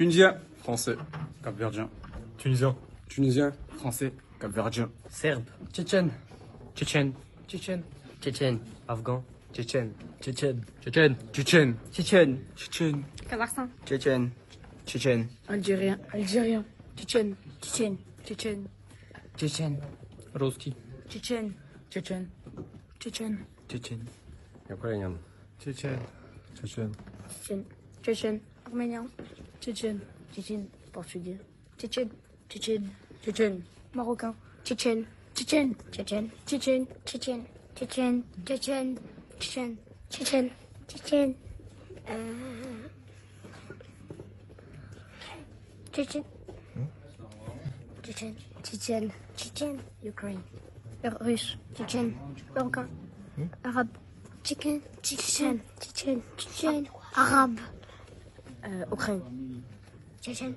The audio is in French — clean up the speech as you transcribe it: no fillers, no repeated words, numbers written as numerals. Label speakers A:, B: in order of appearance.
A: Tunisien, français, capverdien.
B: Tunisien.
A: Tunisien, français, capverdien.
C: Serbe. Tchétchène. Tchétchène. Tchétchène. Tchétchène. Afghan. Tchétchène. Tchétchène. Tchétchène. Tchétchène.
D: Tchétchène.
A: Tchétchène.
D: Kazakhstan.
C: Tchétchène. Tchétchène.
D: Algérien. Algérien.
C: Tchétchène.
D: Tchétchène. Tchétchène.
C: Tchétchène. Русский.
D: Tchétchène. Tchétchène. Tchétchène.
C: Tchétchène. Ukrainian.
B: Tchétchène. Tchétchène.
D: Tchétchène. Tchétchène. Arménien. Tchétchène. Tchétchène. Portugais. Tchétchène. Tchétchène. Tchétchène. Marocain. Tchétchène. Tchétchène. Tchétchène. Tchétchène. Tchétchène. Tchétchène. Tchétchène. Tchétchène. Tchétchène. Tchétchène. Tchétchène. Tchétchène. Tchétchène. Tchétchène. Ukraine. Russe. Tchétchène. Marocain. Arabe. Tchétchène. Tchétchène. Tchétchène. Tchétchène. Arabe. Ukraine. Tchétchène.